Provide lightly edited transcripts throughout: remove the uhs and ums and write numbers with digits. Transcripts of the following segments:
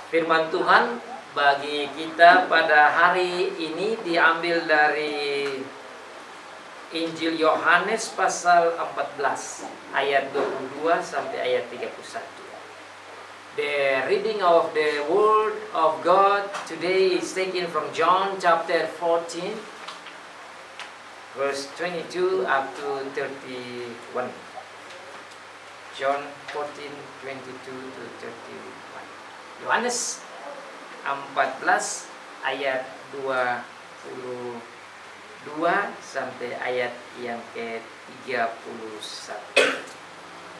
Firman Tuhan bagi kita pada hari ini diambil dari Injil Yohanes pasal 14 ayat 22 sampai ayat 31. The reading of the Word of God today is taken from John chapter 14 verse 22 up to 31. John 14, 22 to 31. Yohanes 14 ayat 22 sampai ayat yang ke-31.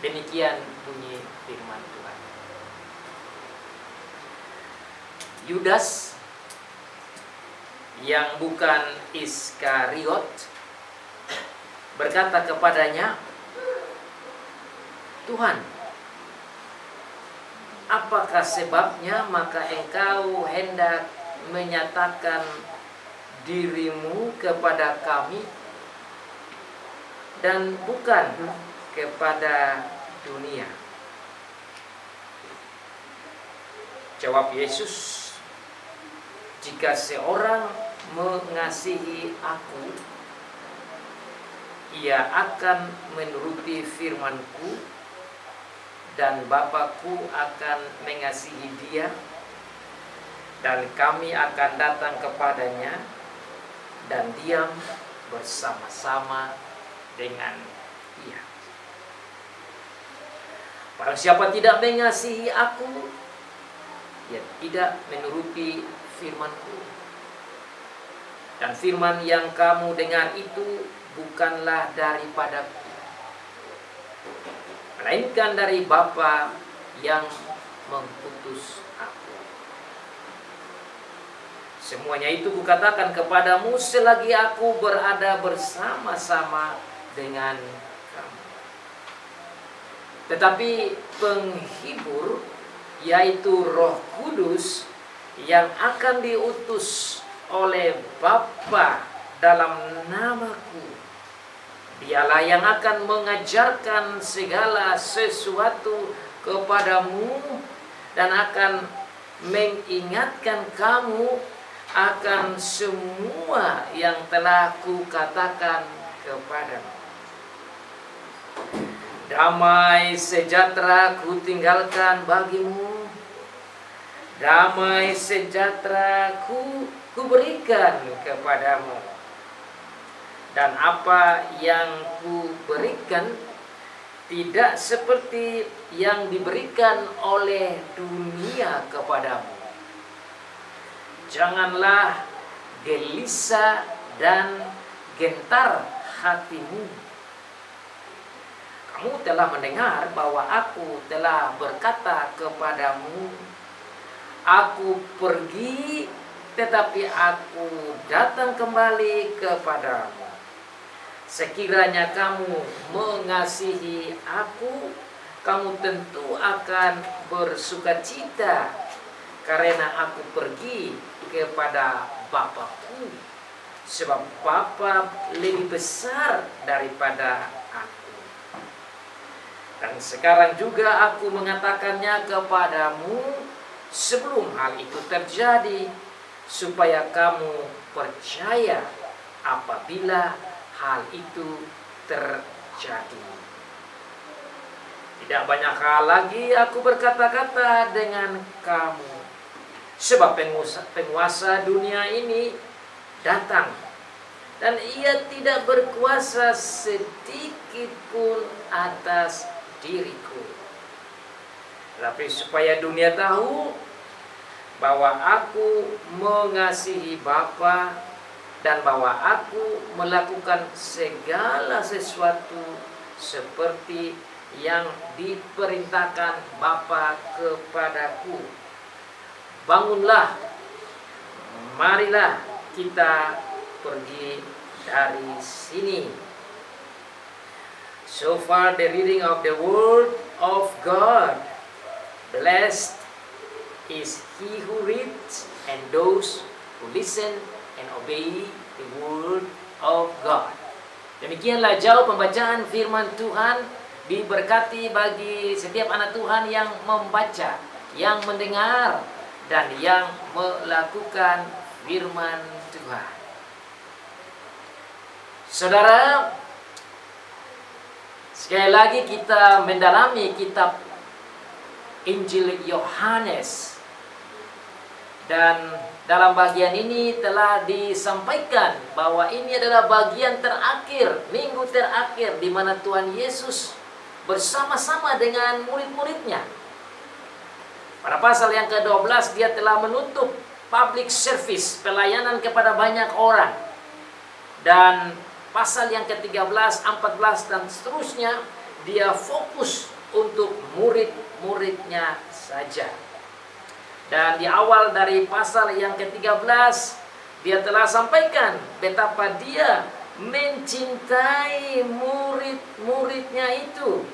Demikian bunyi firman Tuhan. Yudas yang bukan Iskariot berkata kepadanya, "Tuhan, apakah sebabnya maka engkau hendak menyatakan dirimu kepada kami dan bukan kepada dunia?" Jawab Yesus, "Jika seorang mengasihi aku, ia akan menuruti firman-Ku, dan Bapa-Ku akan mengasihi dia, dan kami akan datang kepadanya dan diam bersama-sama dengan dia. Barang siapa tidak mengasihi aku, ia tidak menuruti firman-Ku. Dan firman yang kamu dengar itu bukanlah daripadaku, melainkan dari Bapa yang mengutus aku. Semuanya itu kukatakan kepadamu selagi aku berada bersama-sama dengan kamu. Tetapi penghibur, yaitu Roh Kudus, yang akan diutus oleh Bapa dalam namaku, dialah yang akan mengajarkan segala sesuatu kepadamu dan akan mengingatkan kamu akan semua yang telah kukatakan kepadamu. Damai sejahtera kutinggalkan bagimu, damai sejahtera kuberikan kepadamu. Dan apa yang kuberikan tidak seperti yang diberikan oleh dunia kepadamu. Janganlah gelisah dan gentar hatimu. Kamu telah mendengar bahwa aku telah berkata kepadamu, aku pergi, tetapi aku datang kembali kepadamu. Sekiranya kamu mengasihi aku, kamu tentu akan bersukacita, karena aku pergi kepada Bapa-Ku, sebab Bapa lebih besar daripada aku. Dan sekarang juga aku mengatakannya kepadamu sebelum hal itu terjadi, supaya kamu percaya apabila hal itu terjadi. Tidak banyak hal lagi aku berkata-kata dengan kamu, sebab penguasa dunia ini datang, dan ia tidak berkuasa sedikit pun atas diriku. Tapi supaya dunia tahu bahwa aku mengasihi Bapa, dan bahwa aku melakukan segala sesuatu seperti yang diperintahkan Bapa kepadaku. Bangunlah, marilah kita pergi dari sini. So far the reading of the Word of God. Blessed is he who reads and those who listen and obey the Word of God. Demikianlah jauh pembacaan firman Tuhan. Diberkati bagi setiap anak Tuhan yang membaca, yang mendengar, dan yang melakukan firman Tuhan. Saudara, sekali lagi kita mendalami kitab Injil Yohanes. Dan dalam bagian ini telah disampaikan bahwa ini adalah bagian terakhir, minggu terakhir di mana Tuhan Yesus bersama-sama dengan murid-muridnya. Pada pasal yang ke-12 dia telah menutup public service, pelayanan kepada banyak orang. Dan pasal yang ke-13, 14 dan seterusnya dia fokus untuk murid-muridnya saja. Dan di awal dari pasal yang ke-13 dia telah sampaikan betapa dia mencintai murid-muridnya itu.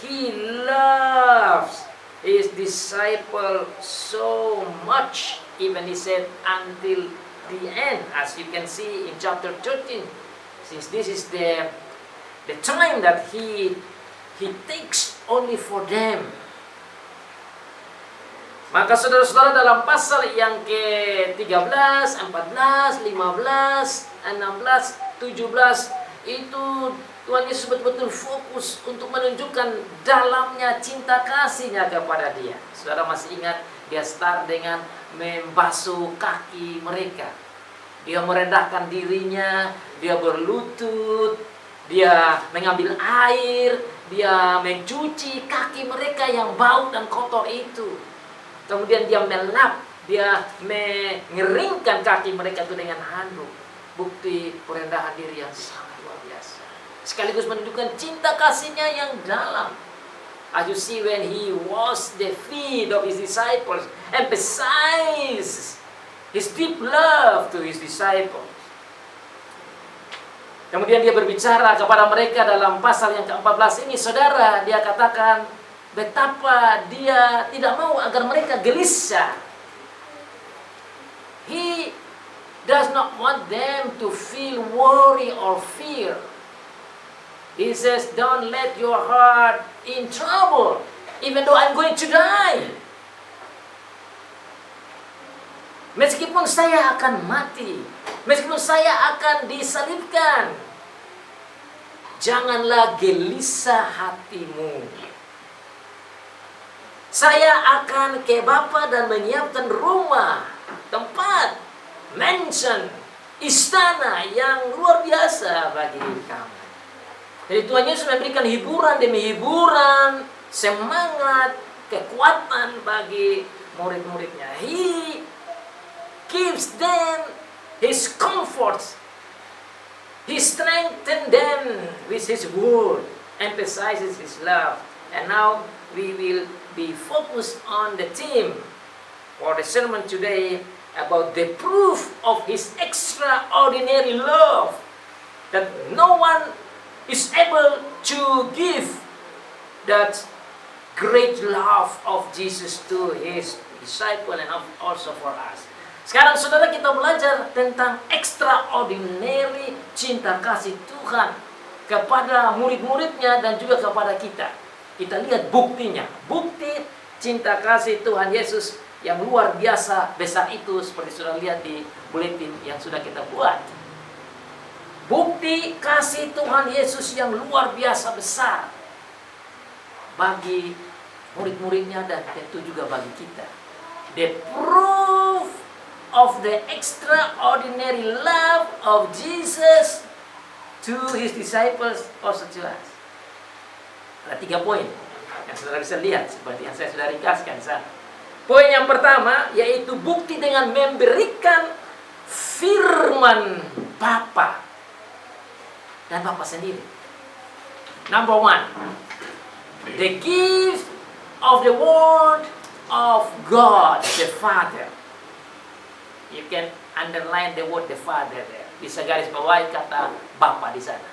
He loves his disciple so much, even he said until the end, as you can see in chapter 13. Since this is the time that he takes only for them. Maka saudara-saudara, dalam pasal yang ke-13, 14, 15, 16, 17 itu Tuhan Yesus betul-betul fokus untuk menunjukkan dalamnya cinta kasihnya kepada dia. Saudara masih ingat dia start dengan membasuh kaki mereka. Dia merendahkan dirinya, dia berlutut, dia mengambil air, dia mencuci kaki mereka yang bau dan kotor itu. Kemudian dia melap, dia mengeringkan kaki mereka itu dengan handuk. Bukti perendahan diri yang sangat luar biasa. Sekaligus menunjukkan cinta kasihnya yang dalam. As you see when he washed the feet of his disciples, emphasize his deep love to his disciples. Kemudian dia berbicara kepada mereka dalam pasal yang ke-14 ini, saudara, dia katakan betapa dia tidak mau agar mereka gelisah. He does not want them to feel worry or fear. He says, don't let your heart in trouble, even though I'm going to die. Meskipun saya akan mati, meskipun saya akan disalibkan, janganlah gelisah hatimu. Saya akan ke Bapa dan menyiapkan rumah, tempat, mansion, istana yang luar biasa bagi kamu. Jadi Tuhan Yesus memberikan hiburan demi hiburan, semangat, kekuatan bagi murid-muridnya. He gives them his comfort. He strengthens them with his word, emphasizes his love. And now we will be focused on the theme for the sermon today about the proof of his extraordinary love that no one is able to give that great love of Jesus to his disciple and also for us. Sekarang saudara, kita belajar tentang extraordinary cinta kasih Tuhan kepada murid-muridnya dan juga kepada kita. Kita lihat buktinya, bukti cinta kasih Tuhan Yesus yang luar biasa besar itu seperti sudah lihat di buletin yang sudah kita buat. Bukti kasih Tuhan Yesus yang luar biasa besar bagi murid-muridnya dan tentu juga bagi kita. The proof of the extraordinary love of Jesus to his disciples also to us. Ada 3 poin yang saudara bisa lihat seperti yang saya sudah ringkaskan sana. Poin yang pertama yaitu bukti dengan memberikan firman Bapa dan Bapa sendiri. Number 1, the gift of the word of God the Father. You can underline the word the Father there. Bisa garis bawahi kata Bapa di sana.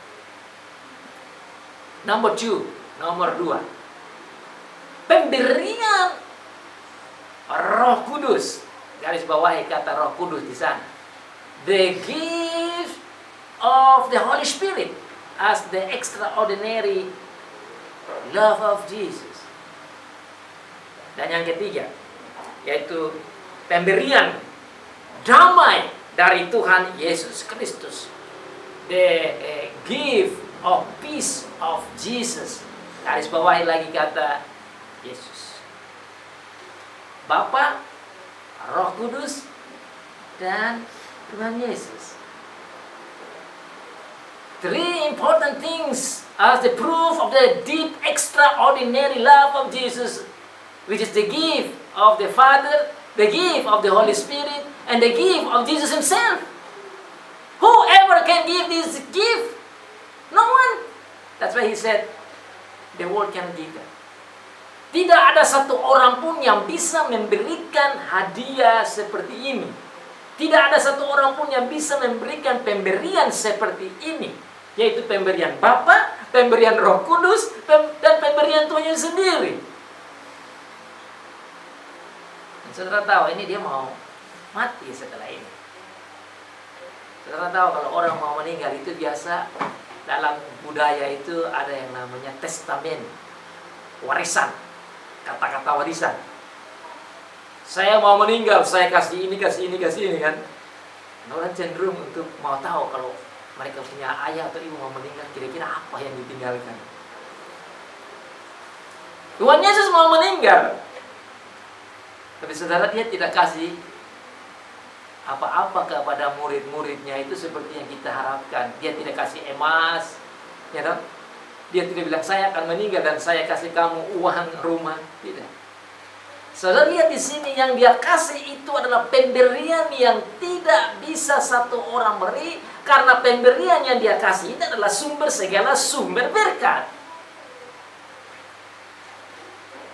Nomor 2, pemberian Roh Kudus. Garis bawahi kata Roh Kudus di sana. The gift of the Holy Spirit as the extraordinary love of Jesus. Dan yang ketiga, yaitu pemberian damai dari Tuhan Yesus Kristus. The gift of peace of Jesus. Garis bawahi lagi kata Yesus. Bapa, Roh Kudus, dan Tuhan Yesus. Three important things as the proof of the deep, extraordinary love of Jesus, which is the gift of the Father, the gift of the Holy Spirit, and the gift of Jesus Himself. Whoever can give this gift? No one. That's why He said, the world cannot give that. Tidak ada satu orang pun yang bisa memberikan hadiah seperti ini. Tidak ada satu orang pun yang bisa memberikan pemberian seperti ini. Yaitu pemberian Bapa, pemberian Roh Kudus, dan pemberian Tuhan sendiri. Dan saudara tahu, ini dia mau mati setelah ini. Saudara tahu kalau orang mau meninggal itu biasa dalam budaya itu ada yang namanya testamen, warisan, kata-kata warisan. Saya mau meninggal, saya kasih ini, kasih ini, kasih ini kan. Orang cenderung untuk mau tahu kalau mereka punya ayah atau ibu mau meninggal, kira-kira apa yang ditinggalkan. Tuhan Yesus mau meninggal, tapi saudara dia tidak kasih apa-apa kepada murid-muridnya itu seperti yang kita harapkan. Dia tidak kasih emas, ya kan? Dia tidak bilang saya akan meninggal dan saya kasih kamu uang rumah, tidak. Saudara lihat di sini yang dia kasih itu adalah pemberian yang tidak bisa satu orang beri, karena pemberian yang dia kasih itu adalah sumber segala sumber berkat.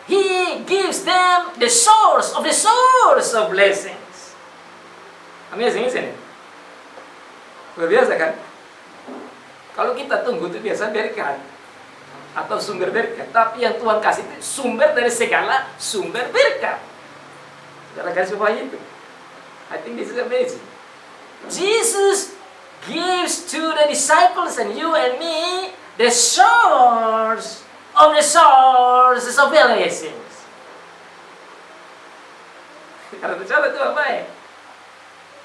He gives them the source of blessings. Amazing, isn't it? Luar biasa kan? Kalau kita tunggu itu biasa berkat atau sumber berkat, tapi yang Tuhan kasih itu sumber dari segala sumber berkat. Saudara garis bawahi itu. I think this is amazing. Jesus gives to the disciples and you and me the source of the sources of blessings. Karena percaya itu apa ya?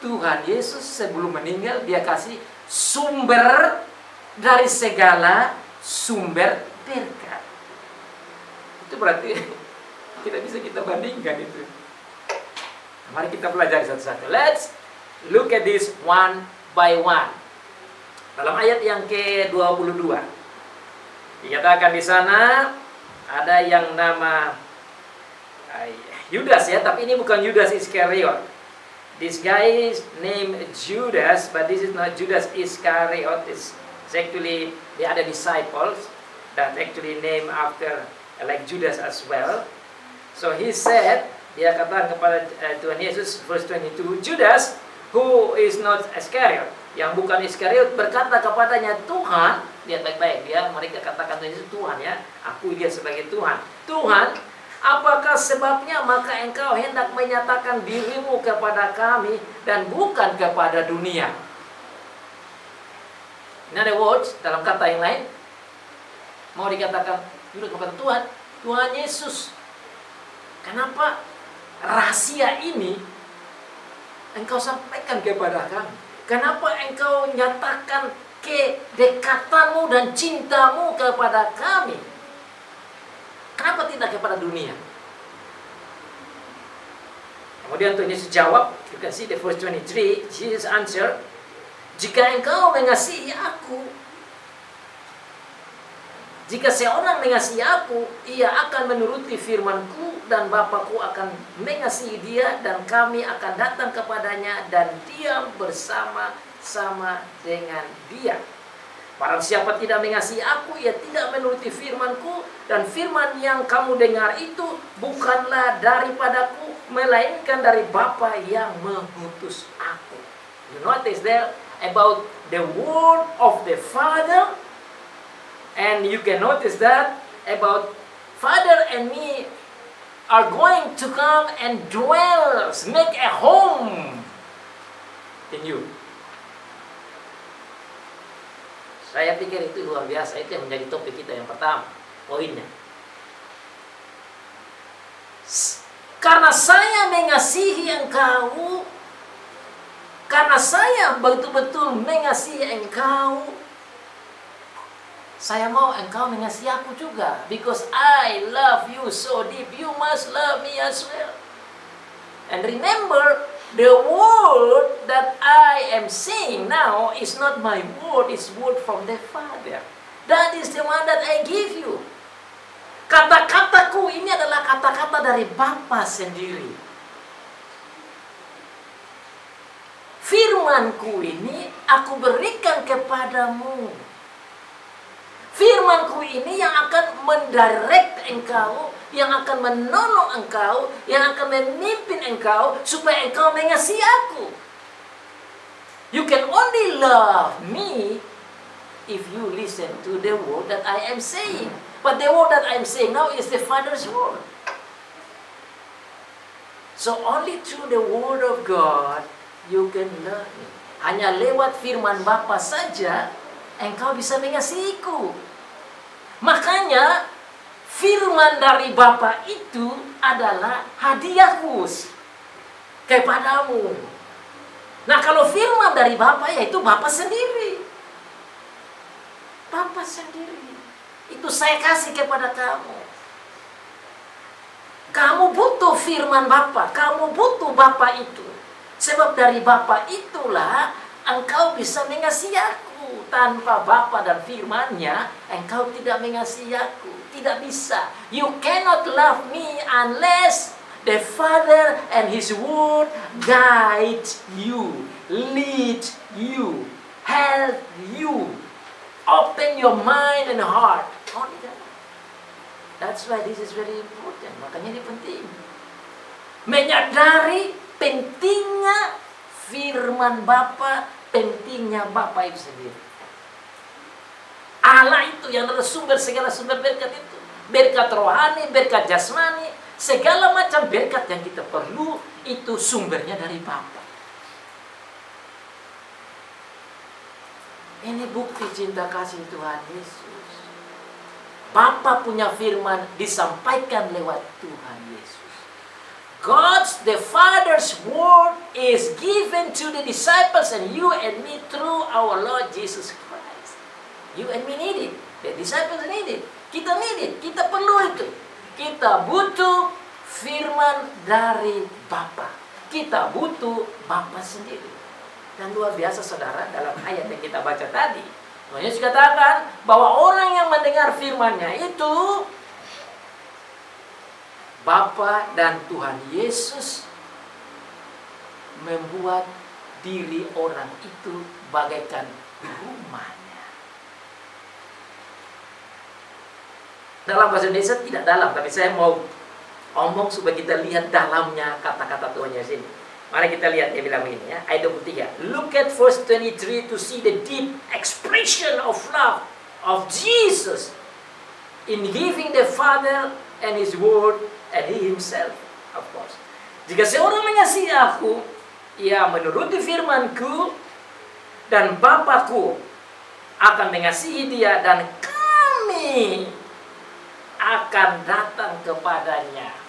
Tuhan Yesus sebelum meninggal dia kasih sumber dari segala sumber berkat. Itu berarti tidak bisa kita bandingkan itu. Mari kita pelajari satu-satu. Let's look at this one by one. Dalam ayat yang ke-22 dikatakan di sana ada yang nama Yudas ya, tapi ini bukan Yudas Iskariot. This guy is named Judas, but this is not Judas Iscariot. It's actually the other disciples that actually named after like Judas as well. So he said, dia katakan kepada Tuhan Yesus, verse 22, Judas, who is not Iscariot, yang bukan Iskariot, berkata kepadanya, Tuhan, lihat baik-baik, mereka katakan Tuhan Yesus, Tuhan ya, aku dia sebagai Tuhan. Tuhan, apakah sebabnya maka engkau hendak menyatakan dirimu kepada kami dan bukan kepada dunia? In other words, dalam kata yang lain, mau dikatakan kepada Tuhan, Tuhan Yesus, kenapa rahasia ini engkau sampaikan kepada kami? Kenapa engkau nyatakan kedekatanmu dan cintamu kepada kami? Kenapa tidak kepada dunia? Kemudian Tuhan Yesus jawab, you can see the verse 23, Jesus answer, jika engkau mengasihi aku, jika seorang mengasihi aku, ia akan menuruti firman-Ku dan Bapa-Ku akan mengasihi dia dan kami akan datang kepadanya dan diam bersama-sama dengan dia. Barang siapa tidak mengasihi aku, ia tidak menuruti firman-Ku, dan firman yang kamu dengar itu bukanlah daripadaku, melainkan dari Bapa yang mengutus aku. You notice there about the word of the Father, and you can notice that about Father and me are going to come and dwell, make a home in you. Saya pikir itu luar biasa. Itu yang menjadi topik kita yang pertama, poinnya. Karena saya mengasihi engkau, karena saya betul-betul mengasihi engkau, saya mau engkau mengasihi aku juga. Because I love you so deep, you must love me as well. And remember, the word that I am saying now is not my word, it's word from the Father. That is the one that I give you. Kata-kataku ini adalah kata-kata dari Bapa sendiri. Firmanku ini aku berikan kepadamu. Firmanku ini yang akan mendirect engkau, yang akan menolong engkau, yang akan memimpin engkau, supaya engkau mengasihi aku. You can only love me if you listen to the word that I am saying. But the word that I am saying now is the Father's word. So only through the word of God you can love me. Hanya lewat firman Bapa saja engkau bisa mengasihiku. Makanya firman dari Bapa itu adalah hadiahku kepadamu. Nah, kalau firman dari Bapa yaitu Bapa sendiri. Bapa sendiri. Itu saya kasih kepada kamu. Kamu butuh firman Bapa, kamu butuh Bapa itu. Sebab dari Bapa itulah engkau bisa mengasihi aku. Tanpa Bapa dan firman-Nya, engkau tidak mengasihi aku. Tidak bisa. You cannot love me unless the Father and His Word guide you, lead you, help you, open your mind and heart. Only that. That's why this is very important. Makanya ini penting. Menyadari pentingnya firman Bapa, pentingnya Bapa itu sendiri. Allah itu yang adalah sumber segala sumber berkat itu. Berkat rohani, berkat jasmani, segala macam berkat yang kita perlu itu sumbernya dari Bapa. Ini bukti cinta kasih Tuhan Yesus. Bapa punya firman disampaikan lewat Tuhan Yesus. God's, the Father's word is given to the disciples and you and me through our Lord Jesus Christ. You and me need it. The disciples need it. Kita need it. Kita perlu itu. Kita butuh firman dari Bapa. Kita butuh Bapa sendiri. Dan luar biasa saudara, dalam ayat yang kita baca tadi, Tuhan Yesus katakan bahwa orang yang mendengar firman-Nya itu Bapa dan Tuhan Yesus membuat diri orang itu bagaikan rumahnya. Dalam bahasa Indonesia tidak dalam, tapi saya mau omong supaya kita lihat dalamnya kata-kata Tuhan Yesus ini. Mari kita lihat dia bilang begini ya, ayat 23. Look at verse 23 to see the deep expression of love of Jesus in giving the Father and His word and He Himself, of course. Jika seorang mengasihi aku, ia menuruti firman-Ku, dan Bapa-Ku akan mengasihi dia, dan kami akan datang kepadanya.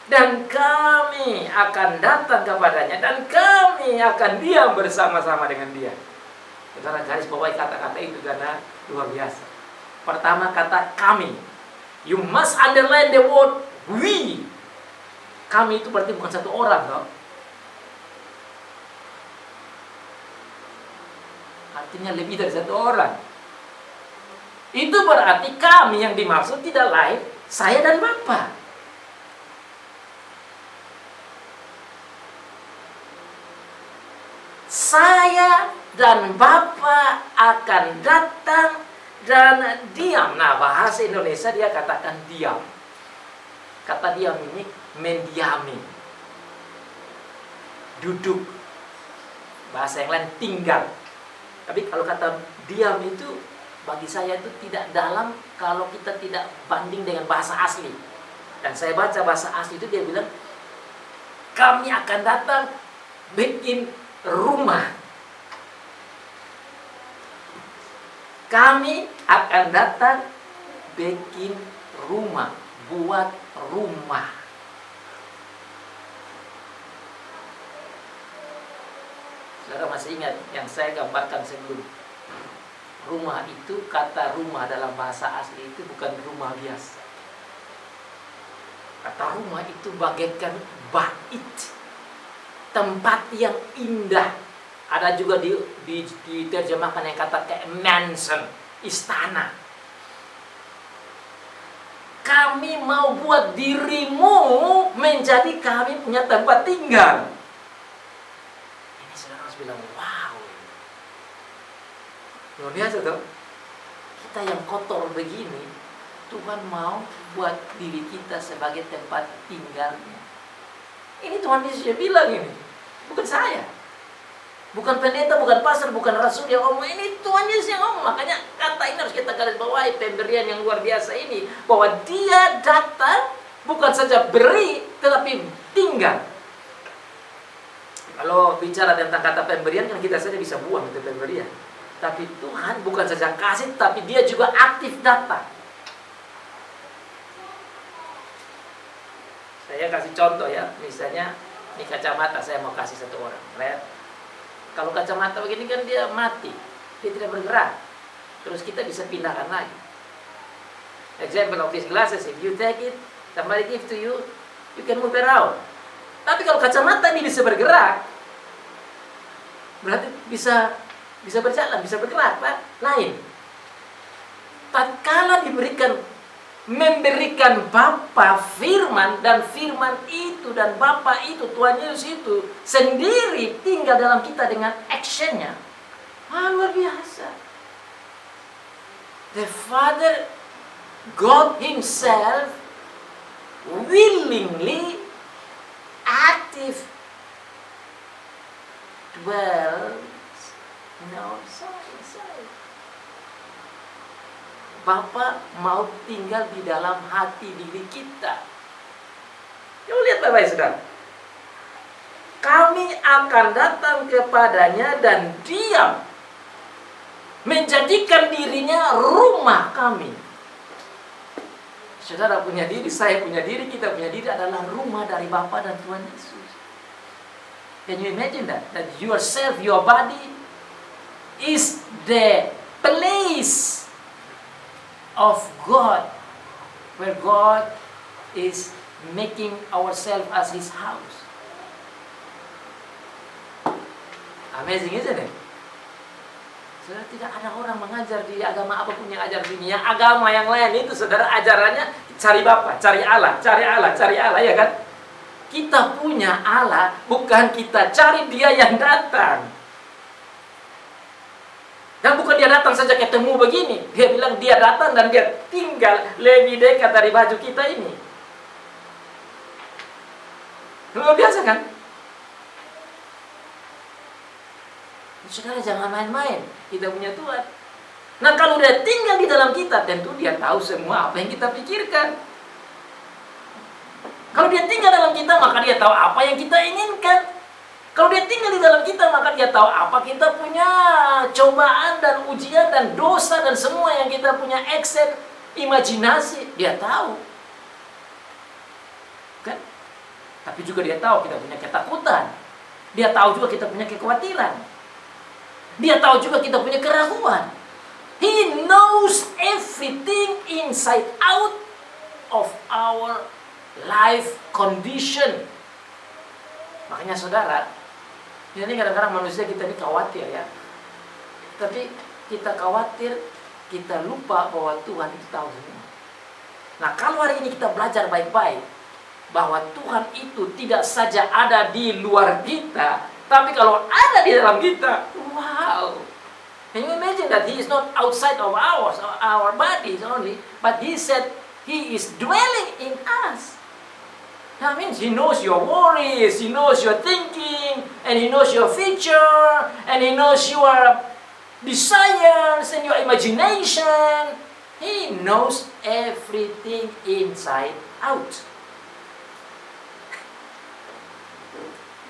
Dan kami akan datang kepadanya, dan kami akan diam bersama-sama dengan dia. Saudara garis bawahi kata-kata itu karena luar biasa. Pertama kata kami. You must underline the word we. Kami itu berarti bukan satu orang, no? Artinya lebih dari satu orang. Itu berarti kami yang dimaksud tidak lain saya dan Bapa. Saya dan Bapa akan datang dan diam. Nah, bahasa Indonesia dia katakan diam. Kata diam ini mendiami, duduk. Bahasa yang lain tinggal. Tapi kalau kata diam itu bagi saya itu tidak dalam kalau kita tidak banding dengan bahasa asli. Dan saya baca bahasa asli itu dia bilang kami akan datang bikin rumah. Kami akan datang bikin rumah, buat rumah. Saudara masih ingat yang saya gambarkan sebelum? Rumah itu, kata rumah dalam bahasa asli itu bukan rumah biasa. Kata rumah itu bagaikan bait, tempat yang indah. Ada juga diterjemahkan yang kata kayak mansion, istana. Kami mau buat dirimu menjadi kami punya tempat tinggal. Ini saudara harus bilang, wow. Luar biasa tuh. Kita yang kotor begini, Tuhan mau buat diri kita sebagai tempat tinggalnya. Ini Tuhan Yesus bilang ini, bukan saya. Bukan pendeta, bukan pastor, bukan rasul yang ngomong. Ini Tuhan Yesus yang ngomong. Makanya kata ini harus kita garis bawahi, pemberian yang luar biasa ini. Bahwa dia datang bukan saja beri, tetapi tinggal. Kalau bicara tentang kata pemberian, kan kita saja bisa buang itu pemberian. Tapi Tuhan bukan saja kasih, tapi dia juga aktif datang. Saya kasih contoh ya. Misalnya, ini kacamata saya mau kasih satu orang. Lihat. Kalau kacamata begini kan dia mati, dia tidak bergerak. Terus kita bisa pindahkan lagi. Example of these glasses, if you take it, somebody give to you, you can move around. Tapi kalau kacamata ini bisa bergerak, berarti bisa berjalan, bisa bergerak, Pak. Lain. Tatkala memberikan Bapa firman, dan firman itu dan Bapa itu, Tuhan Yesus itu sendiri tinggal dalam kita dengan actionnya. Luar biasa. The Father, God Himself, willingly active dwells in our soul. Bapa mau tinggal di dalam hati diri kita. Yuk lihat Bapak Saudara. Kami akan datang kepadanya dan diam, menjadikan dirinya rumah kami. Saudara punya diri, saya punya diri, kita punya diri adalah rumah dari Bapa dan Tuhan Yesus. Can you imagine that? That yourself, your body is the place of God, where God is making ourselves as His house. Amazing, isn't it? Saudara, tidak ada orang mengajar di agama apapun yang ajar dunia. Agama yang lain itu, saudara, ajarannya cari Bapa, cari Allah, cari Allah, cari Allah, ya kan? Kita punya Allah, bukan kita cari Dia yang datang. Dan bukan dia datang saja ketemu begini. Dia bilang dia datang dan dia tinggal lebih dekat dari baju kita ini. Luar biasa kan? Saudara, jangan main-main. Kita punya Tuhan. Nah, kalau dia tinggal di dalam kita, tentu dia tahu semua apa yang kita pikirkan. Kalau dia tinggal dalam kita, maka dia tahu apa yang kita inginkan. Kalau dia tinggal di dalam kita, maka dia tahu apa kita punya cobaan dan ujian dan dosa dan semua yang kita punya accept, imajinasi. Dia tahu. Kan? Tapi juga dia tahu kita punya ketakutan. Dia tahu juga kita punya kekhawatiran. Dia tahu juga kita punya keraguan. He knows everything inside out of our life condition. Makanya saudara, ini kadang-kadang manusia kita ini khawatir ya. Tapi kita khawatir, kita lupa bahwa Tuhan itu tahu semua. Nah, kalau hari ini kita belajar baik-baik bahwa Tuhan itu tidak saja ada di luar kita, tapi kalau ada di dalam kita, wow. Can you imagine that He is not outside of our bodies only, but He said He is dwelling in us. That means He knows your worries, He knows your thinking, and He knows your future, and He knows your desires and your imagination. He knows everything inside out.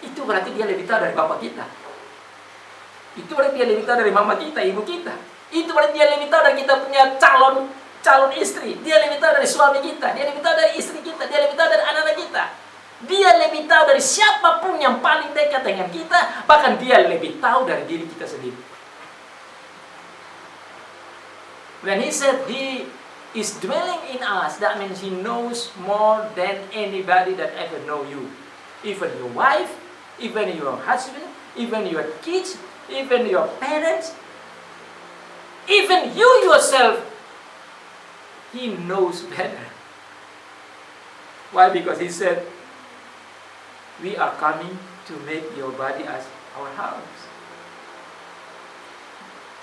Itu berarti Dia lebih tahu dari Bapak kita. Itu berarti Dia lebih tahu dari mama kita, ibu kita. Itu berarti Dia lebih tahu dari kita punya calon istri. Dia lebih tahu dari suami kita. Dia lebih tahu dari istri kita. Dia lebih tahu dari anak-anak kita. Dia lebih tahu dari siapapun yang paling dekat dengan kita. Bahkan dia lebih tahu dari diri kita sendiri. When he said he is dwelling in us, that means he knows more than anybody that ever know you. Even your wife, even your husband, even your kids, even your parents, even you yourself, he knows better. Why? Because he said, we are coming to make your body as our house.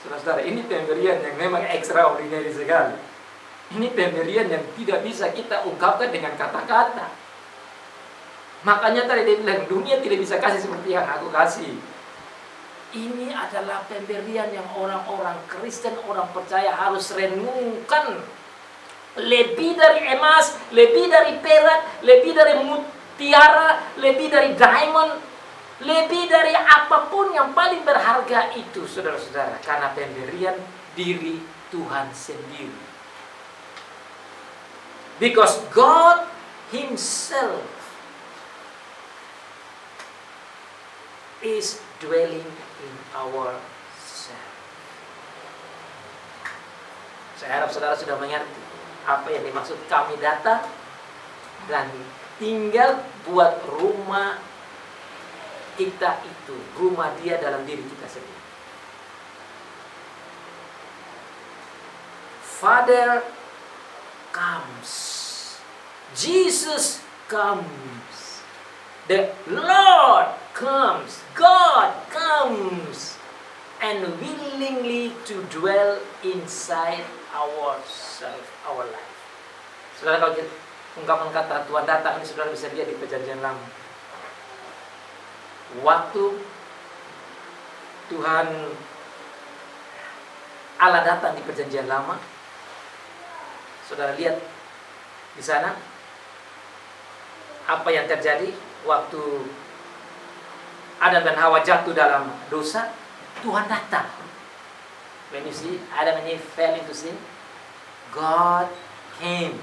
Saudara-saudara, ini pemberian yang memang extraordinary sekali. Ini pemberian yang tidak bisa kita ungkapkan dengan kata-kata. Makanya tadi dia bilang, dunia tidak bisa kasih seperti yang aku kasih. Ini adalah pemberian yang orang-orang Kristen, orang percaya harus renungkan. Lebih dari emas, lebih dari perak, lebih dari mutiara, lebih dari diamond, lebih dari apapun yang paling berharga itu, saudara-saudara, karena pemberian diri Tuhan sendiri. Because God Himself is dwelling in our self. Saya harap saudara sudah mengerti apa yang dimaksud kami datang dan tinggal buat rumah kita itu, rumah Dia dalam diri kita sendiri. Father comes, Jesus comes, the Lord comes, God comes, and willingly to dwell inside ourselves, our life. Saudara, kalau kita ungkapan kata Tuhan datang ini, saudara bisa lihat di Perjanjian Lama. Waktu Tuhan Allah datang di Perjanjian Lama, saudara lihat di sana apa yang terjadi waktu Adam dan Hawa jatuh dalam dosa. Tuhan datang. When you see Adam and Eve fell into sin, God came.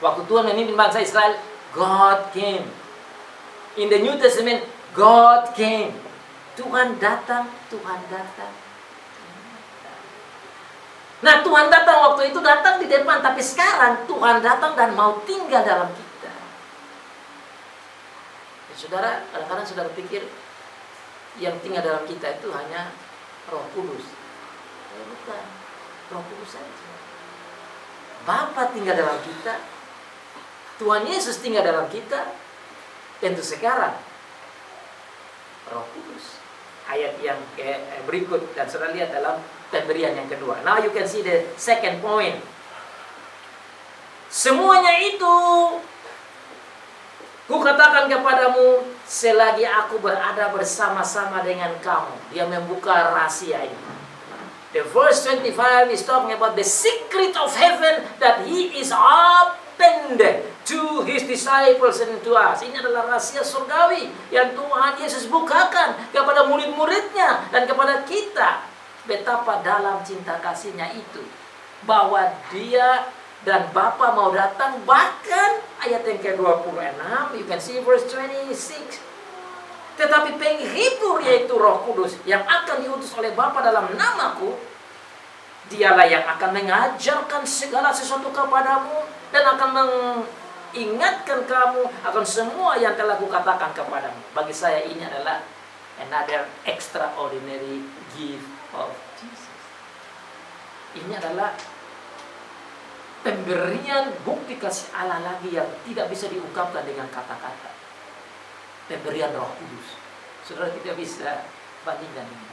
Waktu Tuhan memimpin bangsa Israel, God came. In the New Testament, God came. Tuhan datang, Tuhan datang. Nah, Tuhan datang waktu itu, datang di depan, tapi sekarang Tuhan datang dan mau tinggal dalam kita. Ya, saudara, kadang-kadang saudara pikir yang tinggal dalam kita itu hanya Roh Kudus. Ya, bukan. Roh Kudus saja. Bapa tinggal dalam kita, Tuhan Yesus tinggal dalam kita. Tentu sekarang Roh Kudus. Ayat yang berikut dan saudara lihat dalam pemberian yang kedua. Now you can see the second point. Semuanya itu kukatakan kepadamu selagi aku berada bersama-sama dengan kamu. Dia membuka rahasia ini. The verse 25 is talking about the secret of heaven that He is opened to His disciples and to us. Ini adalah rahasia surgawi yang Tuhan Yesus bukakan kepada murid-muridnya dan kepada kita. Betapa dalam cinta kasih-Nya itu, bahwa Dia dan Bapa mau datang. Bahkan ayat yang ke-26, you can see verse 26. Tetapi penghibur, yaitu Roh Kudus, yang akan diutus oleh Bapa dalam namaku, Dialah yang akan mengajarkan segala sesuatu kepadamu dan akan mengingatkan kamu akan semua yang telah kukatakan kepadamu. Bagi saya ini adalah another extraordinary gift of Jesus. Ini adalah pemberian bukti kasih Allah lagi yang tidak bisa diungkapkan dengan kata-kata. Pemberian Roh Kudus. Saudara tidak bisa bandingkan ini.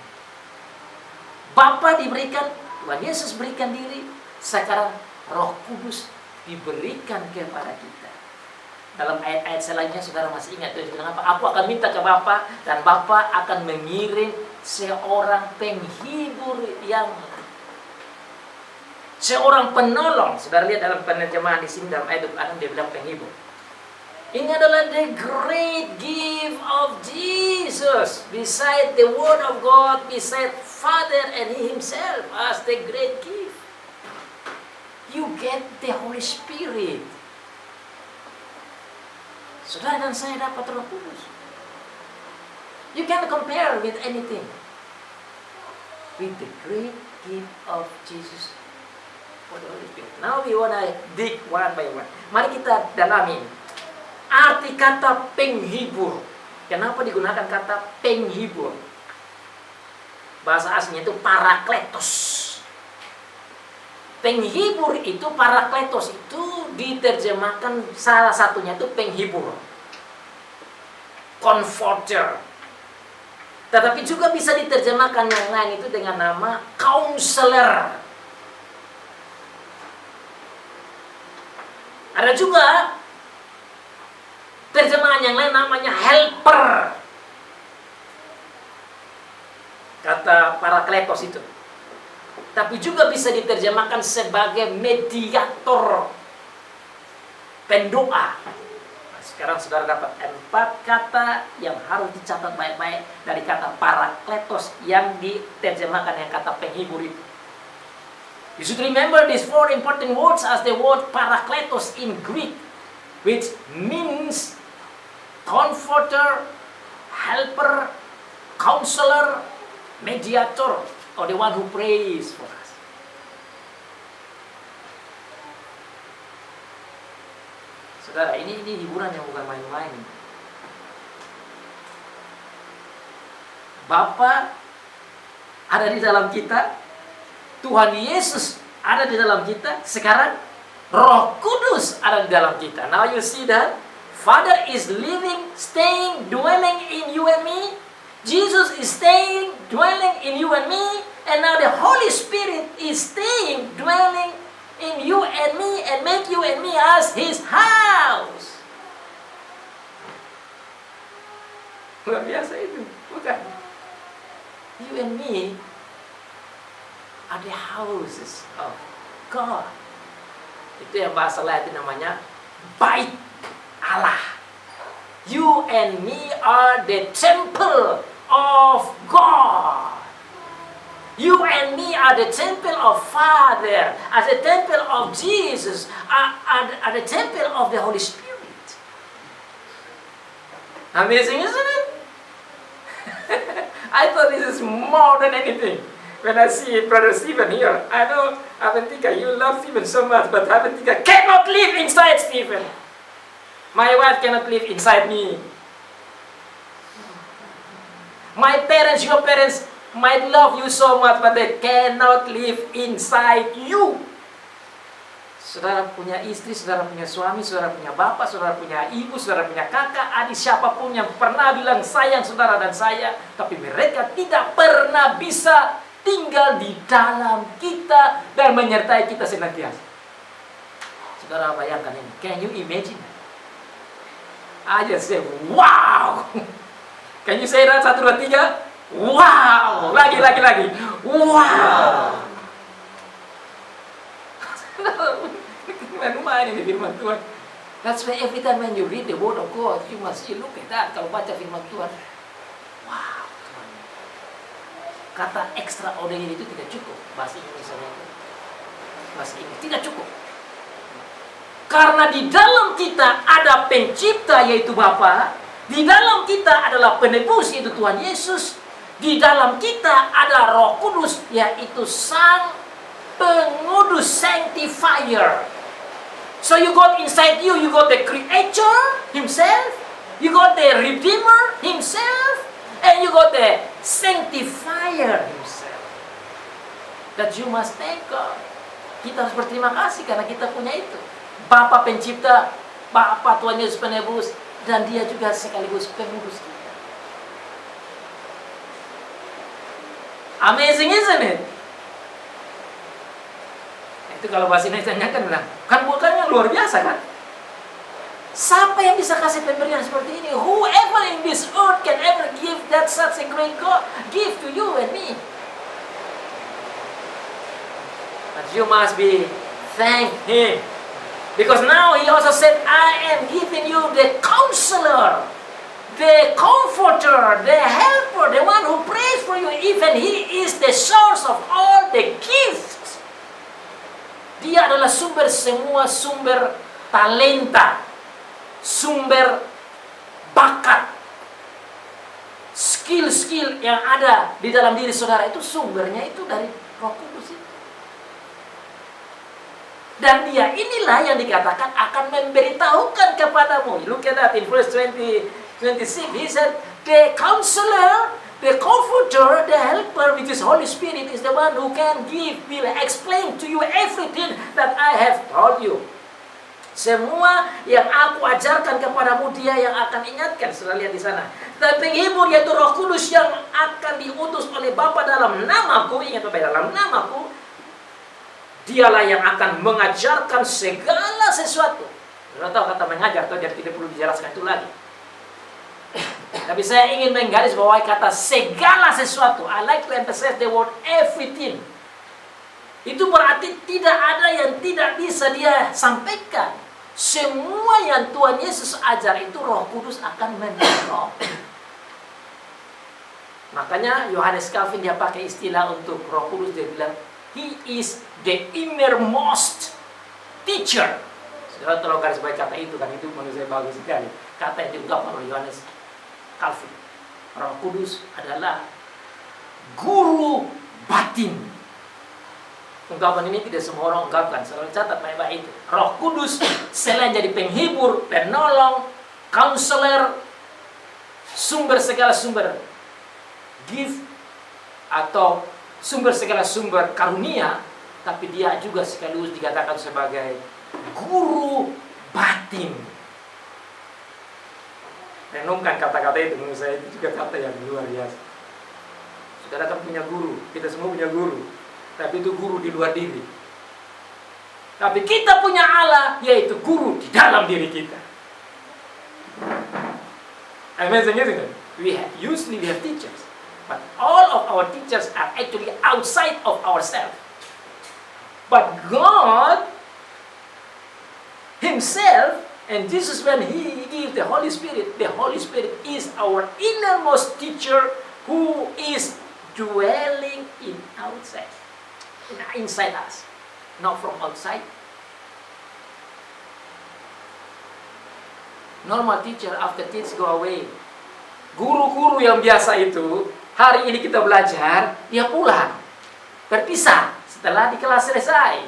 Bapa diberikan, Tuhan Yesus berikan diri, sekarang Roh Kudus diberikan kepada kita. Dalam ayat-ayat selanjutnya saudara masih ingat Tuhan bilang apa? Aku akan minta ke Bapa dan Bapa akan mengirim seorang penghibur seorang penolong. Saudara lihat dalam penerjemahan di sini dalam ayat 26 dia bilang penghibur. Ini adalah the great gift of Jesus. Beside the Word of God, beside Father and He Himself as the great gift. You get the Holy Spirit. Saudara dan saya dapat Roh Kudus. You can't compare with anything. With the great gift of Jesus for the Holy Spirit. Now we wanna dig one by one. Mari kita dalami arti kata penghibur. Kenapa digunakan kata penghibur? Bahasa aslinya itu parakletos. Penghibur itu, parakletos itu diterjemahkan salah satunya itu penghibur, comforter. Tetapi juga bisa diterjemahkan yang lain itu dengan nama counselor. Ada juga terjemahan yang lain namanya helper. Kata parakletos itu. Tapi juga bisa diterjemahkan sebagai mediator, pendoa. Nah, sekarang saudara dapat 4 kata yang harus dicatat baik-baik dari kata parakletos yang diterjemahkan yang kata penghibur itu. You should remember these 4 important words as the word parakletos in Greek, which means comforter, helper, counselor, mediator, or the one who prays for us. Saudara, ini hiburan yang bukan main-main. Bapa ada di dalam kita, Tuhan Yesus ada di dalam kita, sekarang Roh Kudus ada di dalam kita. Now you see that Father is living, staying, dwelling in you and me. Jesus is staying, dwelling in you and me, and now the Holy Spirit is staying, dwelling in you and me, and make you and me as His house. Luar biasa itu, bukan? You and me are the houses of God. Itu yang bahasa Latin namanya bait Allah. You and me are the temple of God. You and me are the temple of Father, are the temple of Jesus, are the temple of the Holy Spirit. Amazing, isn't it? I thought this is more than anything. When I see Brother Stephen here, I know Aventika, you love Stephen so much, but Aventika cannot live inside Stephen. My wife cannot live inside me. My parents, your parents might love you so much, but they cannot live inside you. Saudara punya istri, saudara punya suami, saudara punya bapak, saudara punya ibu, saudara punya kakak, adik, siapapun yang pernah bilang sayang saudara dan saya, tapi mereka tidak pernah bisa tinggal di dalam kita dan menyertai kita senantiasa. Saudara bayangkan ini. Can you imagine? I just say, wow! Can you say that? 1, 2, 3? Wow! Lagi. Wow! Lumayan ini firman Tuhan. That's why every time when you read the word of God, you must look at that. Kalau baca firman Tuhan, wow! Kata extraordinary itu tidak cukup. Bahasa Indonesia itu. Bahasa Inggris tidak cukup. Karena di dalam kita ada pencipta yaitu Bapa, di dalam kita adalah penebus yaitu Tuhan Yesus, di dalam kita ada Roh Kudus yaitu Sang Pengudus, sanctifier. So you got inside you got the Creator Himself, you got the Redeemer Himself, and you got the Sanctifier Himself. That you must thank God. Kita harus berterima kasih karena kita punya itu. Bapa pencipta, Bapa Tuhan Yesus penebus, dan Dia juga sekaligus pengurus kita. Amazing, isn't it? Itu kalau bahasa Indonesia kan bukannya luar biasa kan? Siapa yang bisa kasih pemberian seperti ini? Whoever in this earth can ever give that such a great God, give to you and me. But you must be thank Him. Because now He also said, I am giving you the counselor, the comforter, the helper, the one who prays for you. Even He is the source of all the gifts. Dia adalah sumber semua sumber talenta, sumber bakat, skill-skill yang ada di dalam diri saudara itu sumbernya itu dari Roh Kudus itu. Dan dia inilah yang dikatakan akan memberitahukan kepadamu. Look at that in verse 26. He said, the counselor, the comforter, the helper, which is Holy Spirit, is the one who can give, will explain to you everything that I have told you. Semua yang aku ajarkan kepadamu, dia yang akan ingatkan. Sudah lihat di sana. Dan penghibur yaitu Roh Kudus yang akan diutus oleh Bapa dalam namaku. Ingat Bapak, dalam namaku. Dialah yang akan mengajarkan segala sesuatu. Sudah tahu kata mengajar, atau jadi tidak perlu dijelaskan itu lagi. Tapi saya ingin menggarisbawahi kata segala sesuatu. I like to emphasize the word everything. Itu berarti tidak ada yang tidak bisa dia sampaikan. Semua yang Tuhan Yesus ajar itu Roh Kudus akan menolong. Makanya Yohanes Calvin dia pakai istilah untuk Roh Kudus, dia bilang He is the innermost teacher. Saudara tolong garis bawahi kata itu, kan itu menurut saya bagus sekali. Kata yang diungkapkan oleh Yohanes Calvin. Roh Kudus adalah guru batin. Ungkapan ini tidak semua orang ungkapkan. Selalu catat baik-baik itu. Roh Kudus selain jadi penghibur, penolong, counselor, sumber segala sumber gift atau sumber segala sumber karunia, tapi dia juga sekaligus dikatakan sebagai guru batin. Renungkan kata-kata itu, menurut saya itu juga kata yang luar biasa. Saudara kan punya guru, kita semua punya guru. Tapi itu guru di luar diri. Tapi kita punya Allah, yaitu guru di dalam diri kita. Amazing, isn't it? Usually we have teachers, but all of our teachers are actually outside of ourselves. But God Himself, and this is when He gives the Holy Spirit is our innermost teacher who is dwelling inside us, not from outside. Normal teacher after kids go away. Guru-guru yang biasa itu, hari ini kita belajar, dia pulang. Berpisah setelah di kelas selesai.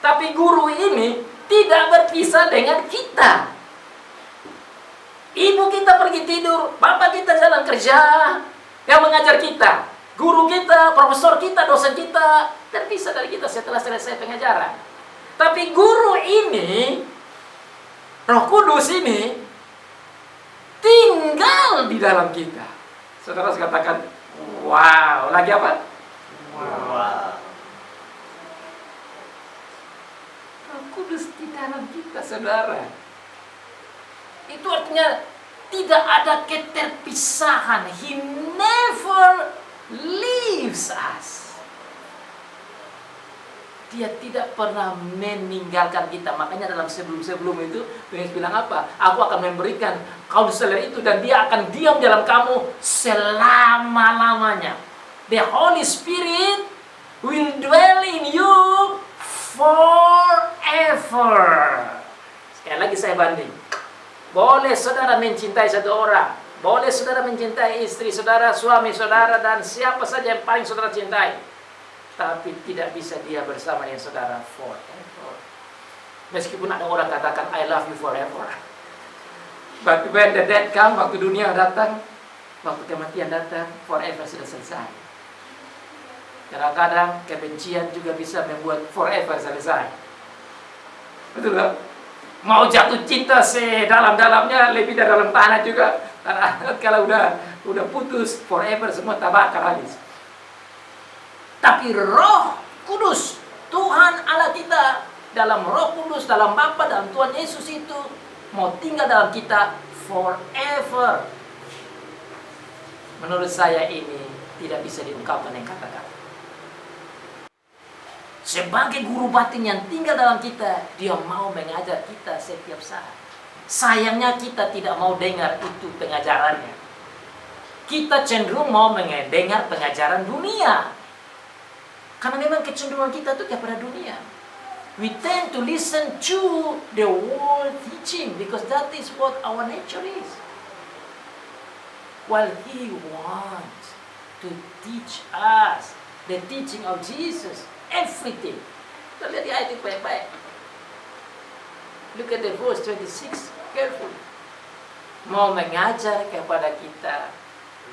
Tapi guru ini tidak berpisah dengan kita. Ibu kita pergi tidur, bapak kita jalan kerja, yang mengajar kita, guru kita, profesor kita, dosen kita, terpisah dari kita setelah selesai pengajaran. Tapi guru ini, Roh Kudus ini, tinggal di dalam kita. Saudara katakan, wow. Lagi apa? Wow. Roh Kudus di dalam kita, saudara. Itu artinya tidak ada keterpisahan. He never leaves us. Dia tidak pernah meninggalkan kita. Makanya dalam sebelum itu Tuhan bilang apa? Aku akan memberikan counselor itu dan dia akan diam dalam kamu selama-lamanya. The Holy Spirit will dwell in you forever. Sekali lagi saya banding. Boleh saudara mencintai satu orang, boleh saudara mencintai istri saudara, suami saudara, dan siapa saja yang paling saudara cintai, tapi tidak bisa dia bersama dengan saudara forever. Meskipun ada orang katakan I love you forever, but when the death come, waktu dunia datang, waktu kematian datang, forever sudah selesai. Kadang-kadang kebencian juga bisa membuat forever selesai. Betul tak? Mau jatuh cinta sedalam-dalamnya, lebih dari dalam tanah juga. Kalau udah putus, forever semua tabakar habis. Tapi Roh Kudus, Tuhan Allah kita, dalam Roh Kudus, dalam Bapa, dalam Tuhan Yesus itu mau tinggal dalam kita forever. Menurut saya ini tidak bisa diungkapkan dengan kata-kata. Sebagai guru batin yang tinggal dalam kita, dia mau mengajar kita setiap saat. Sayangnya kita tidak mau dengar itu pengajarannya. Kita cenderung mau mendengar pengajaran dunia. Karena memang kecenderungan kita itu kepada dunia. We tend to listen to the world teaching because that is what our nature is. while He wants to teach us the teaching of Jesus, everything. Kita lihat di ayat itu baik-baik. Look at the verse 26 carefully. Mau mengajar kepada kita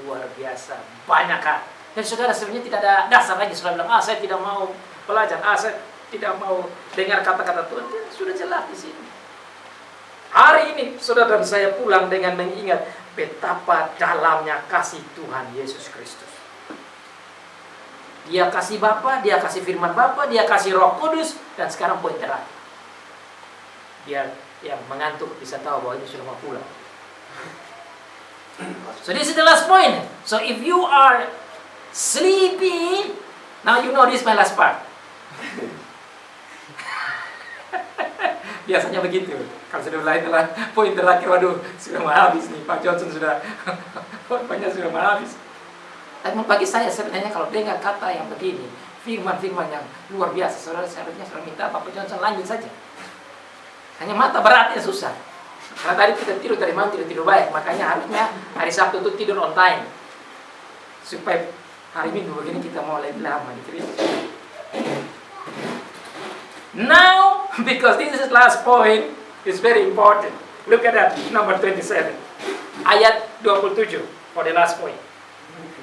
luar biasa banyak hal. Dan saudara sebenarnya tidak ada dasar lagi saudara bilang, saya tidak mau belajar, saya tidak mau dengar kata-kata Tuhan. Sudah jelas di sini. Hari ini saudara dan saya pulang dengan mengingat betapa dalamnya kasih Tuhan Yesus Kristus. Dia kasih Bapa, Dia kasih firman Bapa, Dia kasih Roh Kudus, dan sekarang poin terakhir. Biar yang mengantuk bisa tahu bahwa ini sudah mau pulang. So this is the last point. So if you are sleepy, now you know this is my last part. Biasanya begitu. Kalau sudah mulai telah poin terakhir, waduh, sudah mau habis nih. Pak Johnson sudah banyak sudah mau habis. Tapi bagi saya sebenarnya kalau dengar kata yang begini, firman-firman yang luar biasa, saudara seharusnya sudah minta Pak Johnson lanjut saja. Hanya mata beratnya susah. Karena tadi kita tidur dari malam tidur baik, makanya harusnya hari Sabtu itu tidur on time. Supaya hari Minggu begini kita mau lebih lama di gereja. Now, because this is last point, it's very important. Look at that, number 27. Ayat 27 for the last point.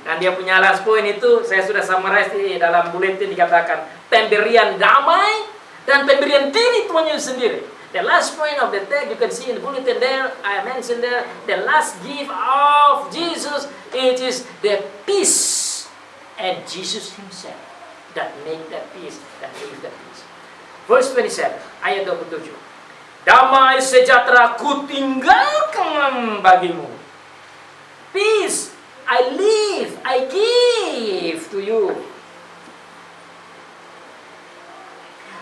Dan dia punya last point itu, saya sudah summarize di dalam bulletin dikatakan, pemberian damai dan pemberian diri Tuhan Yesus sendiri. The last point of the text, you can see in the bulletin there, I mentioned there, the last gift of Jesus, it is the peace. And Jesus Himself that make that peace, that give that peace. Verse 27, ayat 27. Damai sejahtera ku tinggalkan bagimu. Peace, I leave, I give to you.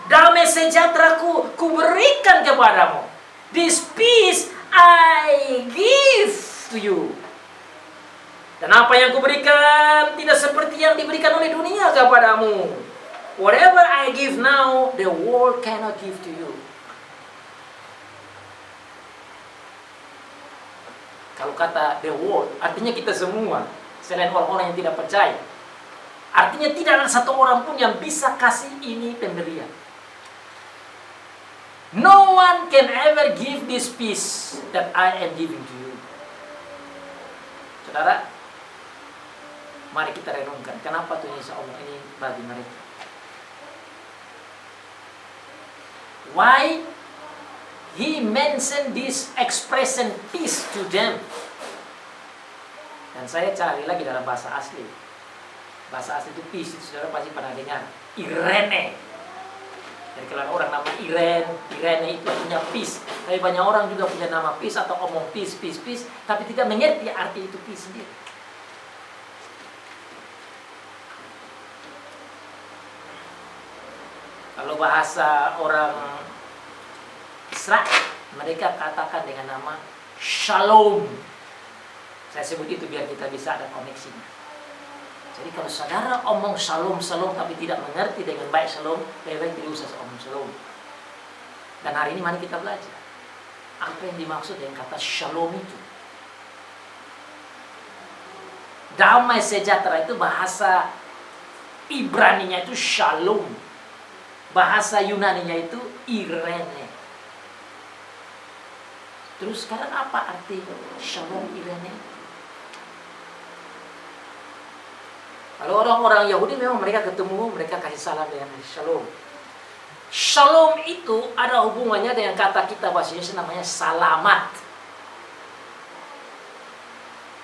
Damai sejahtera ku berikan kepadamu. This peace I give to you. Dan apa yang kuberikan tidak seperti yang diberikan oleh dunia kepadamu. Whatever I give now, the world cannot give to you. Kalau kata the world, artinya kita semua, selain orang-orang yang tidak percaya. Artinya tidak ada satu orang pun yang bisa kasih ini pemberian. No one can ever give this peace that I am giving to you. Saudara, mari kita renungkan, kenapa Tuhan Yesus omong ini bagi mereka? Why He mentioned this expression peace to them? Dan saya cari lagi dalam bahasa asli. Bahasa asli itu peace, itu saudara pasti pernah dengar. Irene. Jadi kalau orang nama Irene itu punya peace. Tapi banyak orang juga punya nama peace atau omong peace, tapi tidak mengerti arti itu peace sendiri. Kalau bahasa orang Israel, mereka katakan dengan nama Shalom. Saya sebut itu biar kita bisa ada koneksinya. Jadi kalau saudara omong Shalom tapi tidak mengerti dengan baik Shalom, lebih baik tidak usah omong Shalom. Dan hari ini mari kita belajar apa yang dimaksud dengan kata Shalom itu. Damai sejahtera itu bahasa Ibraninya itu Shalom. Bahasa Yunaninya itu Irene. Terus sekarang apa arti Shalom Irene? Kalau orang-orang Yahudi memang mereka ketemu, mereka kasih salam dengan Shalom. Shalom itu ada hubungannya dengan kata kita bahasa Indonesia namanya salamat.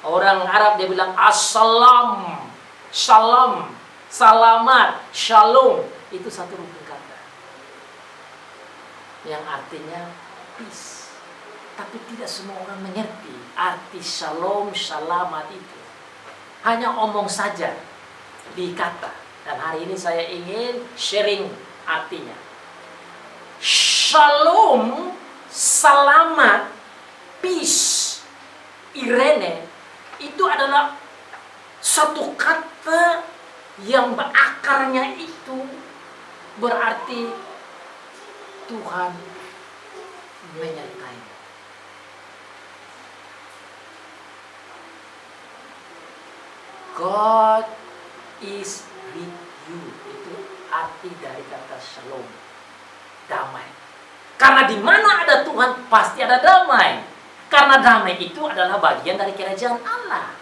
Orang Arab dia bilang assalam, salam, salamat, shalom. Itu satu rukun kata yang artinya peace. Tapi tidak semua orang mengerti arti shalom, salamat itu. Hanya omong saja di kata. Dan hari ini saya ingin sharing artinya. Shalom, salamat, peace, Irene itu adalah satu kata yang berakarnya itu berarti Tuhan menyertai. God is with you. Itu arti dari kata shalom. Damai. Karena di mana ada Tuhan pasti ada damai. Karena damai itu adalah bagian dari kerajaan Allah.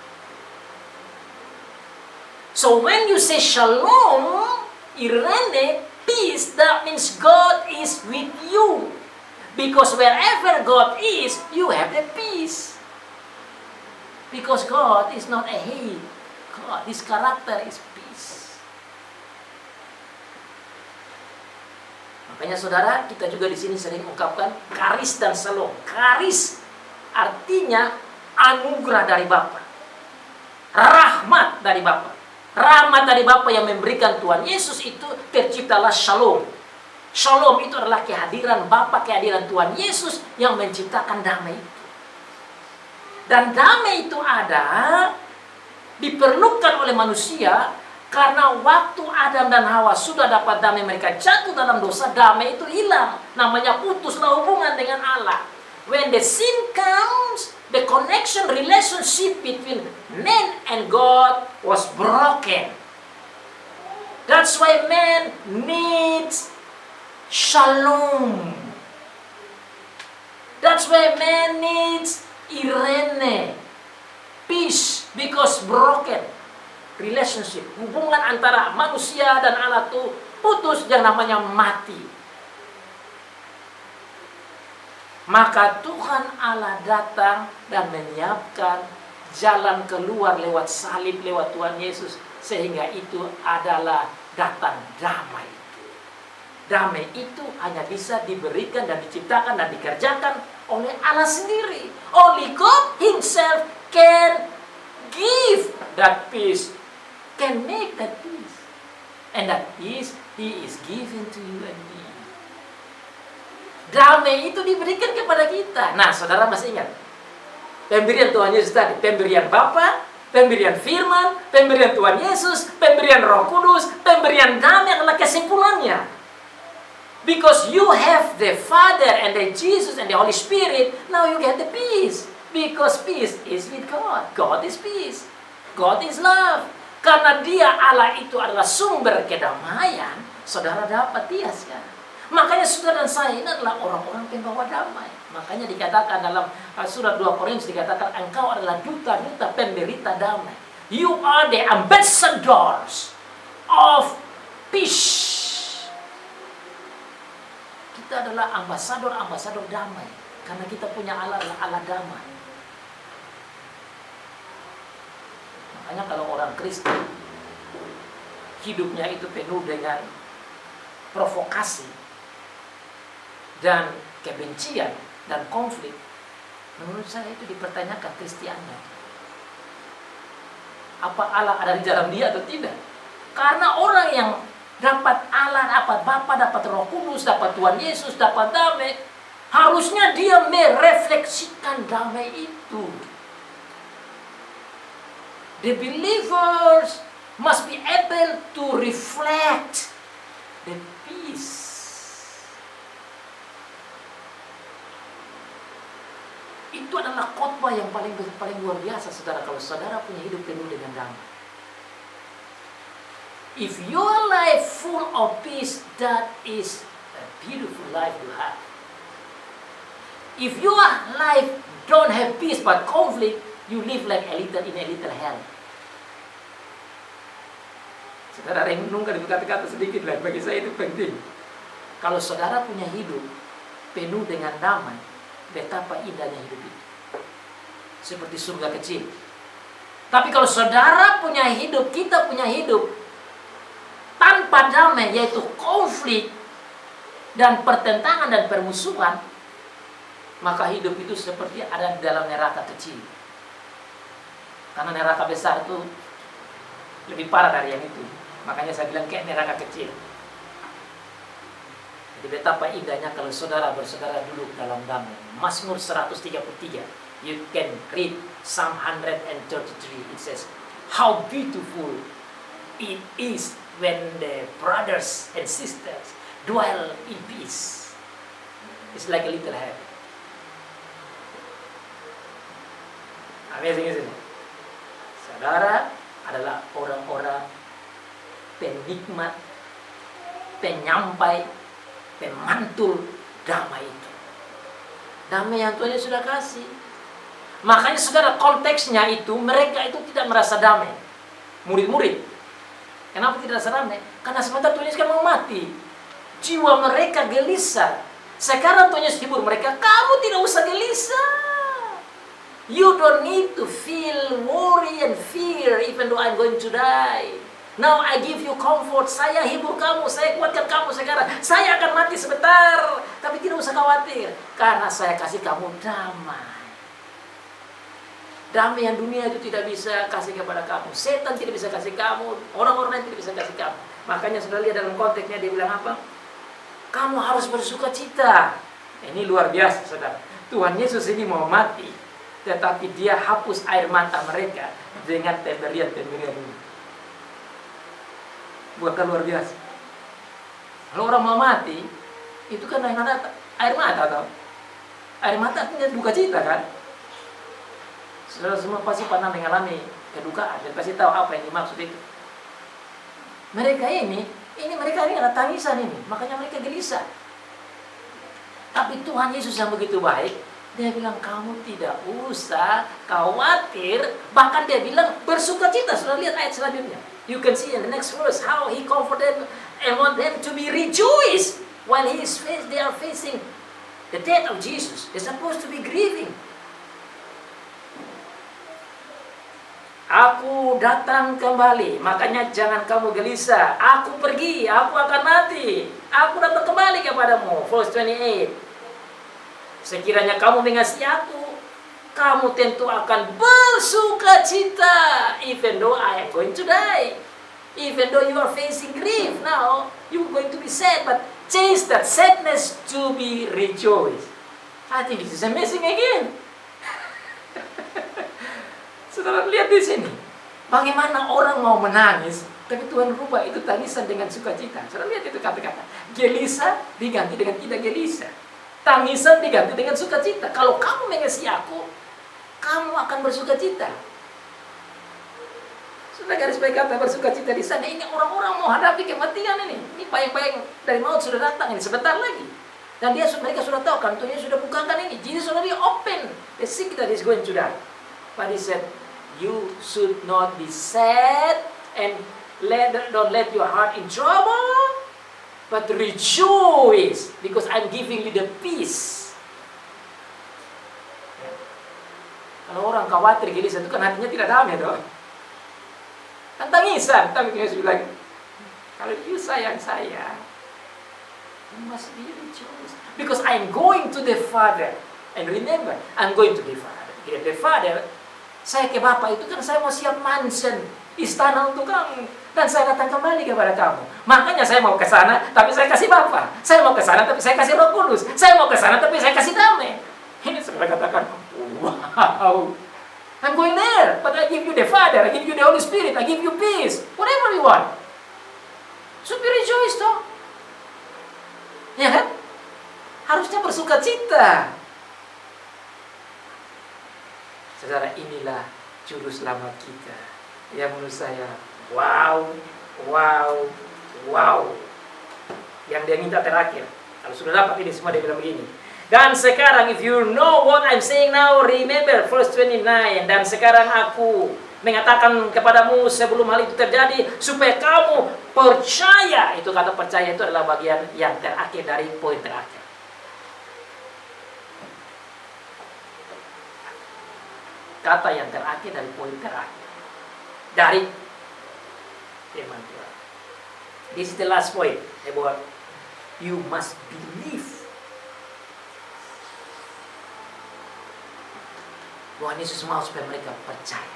So when you say shalom, irene, peace, that means God is with you. Because wherever God is, you have the peace. Because God is not a hate. God, His character is peace. Makanya saudara, kita juga di sini sering ungkapkan karis dan shalom. Karis artinya anugerah dari Bapa. Rahmat dari Bapa. Rahmat dari Bapa yang memberikan Tuhan Yesus itu terciptalah shalom. Shalom itu adalah kehadiran Bapa, kehadiran Tuhan Yesus yang menciptakan damai itu. Dan damai itu ada, diperlukan oleh manusia, karena waktu Adam dan Hawa sudah dapat damai, mereka jatuh dalam dosa, damai itu hilang. Namanya putuslah hubungan dengan Allah. When the sin comes, the connection, relationship between man and God was broken. That's why man needs shalom. That's why man needs irene, peace, because broken relationship, hubungan antara manusia dan Allah itu putus, yang namanya mati. Maka Tuhan Allah datang dan menyiapkan jalan keluar lewat salib, lewat Tuhan Yesus, sehingga itu adalah datang damai. Damai itu hanya bisa diberikan dan diciptakan dan dikerjakan oleh Allah sendiri. Only God Himself can give that peace, can make that peace. And that peace He is given to you and me. Damai itu diberikan kepada kita. Nah, saudara masih ingat pemberian Tuhan Yesus tadi? Pemberian Bapa, pemberian firman, pemberian Tuhan Yesus, pemberian Roh Kudus, pemberian damai adalah kesimpulannya. Because you have the Father and the Jesus and the Holy Spirit, now you get the peace. Because peace is with God. God is peace. God is love. Karena Dia, Allah itu adalah sumber kedamaian, saudara dapat dia sekarang. Makanya saudara dan saya ini adalah orang-orang pembawa damai. Makanya dikatakan dalam surat 2 Korintus, dikatakan engkau adalah duta-duta pemberita damai. You are the ambassadors of peace. Kita adalah ambasador damai. Karena kita punya Allah adalah Allah damai. Makanya kalau orang Kristen hidupnya itu penuh dengan provokasi dan kebencian dan konflik, menurut saya itu dipertanyakan Kristiannya. Apa Allah ada di dalam dia atau tidak? Karena orang yang dapat Allah, dapat Bapa, dapat Roh Kudus, dapat Tuhan Yesus, dapat damai, harusnya dia merefleksikan damai itu. The believers must be able to reflect the peace. Itu adalah khotbah yang paling luar biasa, saudara, kalau saudara punya hidup penuh dengan damai. If your life full of peace, that is a beautiful life you have. If your life don't have peace but conflict, you live like in a little hell. Saudara renungkan kata-kata sedikit lah, bagi saya itu penting. Kalau saudara punya hidup penuh dengan damai, betapa indahnya hidup itu. Seperti surga kecil. Tapi kalau saudara punya hidup, kita punya hidup tanpa damai, yaitu konflik dan pertentangan dan permusuhan, maka hidup itu seperti ada di dalam neraka kecil. Karena neraka besar itu lebih parah dari yang itu. Makanya saya bilang kayak neraka kecil. Jadi betapa indahnya kalau saudara bersaudara duduk dalam damai. Mazmur 133. You can read Psalm 133. It says, how beautiful it is when the brothers and sisters dwell in peace. It's like a little heaven. Amazing, isn't it? Saudara, ada adalah orang-orang penikmat, penyampai, pemantul damai itu. Damai yang Tuhan Yesus sudah kasih. Makanya saudara, konteksnya itu mereka itu tidak merasa damai. Murid-murid. Kenapa tidak merasa damai? Karena sebentar Tuhan Yesus kan mau mati. Jiwa mereka gelisah. Sekarang Tuhan Yesus hibur mereka, kamu tidak usah gelisah. You don't need to feel worry and fear even though I'm going to die. Now I give you comfort. Saya hibur kamu, saya kuatkan kamu sekarang. Saya akan mati sebentar, tapi tidak usah khawatir, karena saya kasih kamu damai. Damai yang dunia itu tidak bisa kasih kepada kamu. Setan tidak bisa kasih kamu. Orang-orang lain tidak bisa kasih kamu. Makanya sudah lihat dalam konteksnya dia bilang apa? Kamu harus bersuka cita. Ini luar biasa, saudara. Tuhan Yesus ini mau mati, tetapi dia hapus air mata mereka dengan pemberian-pemberian ini. Bukan luar biasa. Kalau orang mau mati, itu kan yang ada air mata, atau air mata artinya duka cita, kan? Saudara semua pasti pernah mengalami kedukaan dan pasti tahu apa yang dimaksud itu. Mereka ini ada tangisan ini, makanya mereka gelisah. Tapi Tuhan Yesus yang begitu baik, dia bilang kamu tidak usah khawatir, bahkan dia bilang bersuka cita. Sudah lihat ayat selanjutnya. You can see in the next verse how he comforted and want them to be rejoiced while they are facing the death of Jesus. They're supposed to be grieving. Aku datang kembali, makanya jangan kamu gelisah. Aku pergi, aku akan mati. Aku datang kembali kepadamu. Verse 28. Sekiranya kamu mengasihi aku, kamu tentu akan bersuka cita. Even though I am going to die. Even though you are facing grief now, you are going to be sad. But change that sadness to be rejoiced. I think this is amazing again. Saudara lihat di sini, bagaimana orang mau menangis, tapi Tuhan rubah itu tangisan dengan sukacita. Saudara lihat itu kata-kata, gelisah diganti dengan tidak gelisah, tangisan diganti dengan sukacita. Kalau kamu mengasihi aku, kamu akan bersukacita. Sudah garis baik kata bersukacita di sana. Ini orang-orang mau hadapi kematian ini. Ini bayang-bayang dari maut sudah datang ini sebentar lagi. Dan mereka sudah tahu kan, Tuhan sudah bukakan ini. Jesus already open the sick that is going to die. But he said, you should not be sad and don't let your heart in trouble, but rejoice because I'm giving you the peace. Kalau orang khawatir gelisah itu kan hatinya tidak damai dong. Kan tangisan, tapi Yesus bilang, kalau you sayang saya, you must be rejoice because I'm going to the Father. And remember, I'm going to the Father. The Father, saya ke Bapa itu kan saya mau siap mansion, istana untuk kamu, dan saya datang kembali kepada kamu. Makanya saya mau ke sana, tapi saya kasih Bapa. Saya mau ke sana, tapi saya kasih Roh Kudus. Saya mau ke sana, tapi saya kasih damai. Ini saudara katakan, wow, I'm going there, but I give you the Father, I give you the Holy Spirit, I give you peace, whatever you want. So be rejoice toh, ya kan? Harusnya bersuka cita. Saudara, inilah juru selamat kita yang menurut saya wow. Yang dia minta terakhir, kalau sudah dapat ini semua dia bilang begini. Dan sekarang if you know what I'm saying now, remember verse 29. Dan sekarang aku mengatakan kepadamu sebelum hal itu terjadi, supaya kamu percaya. Itu kata percaya itu adalah bagian yang terakhir dari poin terakhir. Kata yang terakhir dari poin terakhir dari firman Tuhan. This is the last point about you must believe. Tuhan Yesus mau supaya mereka percaya.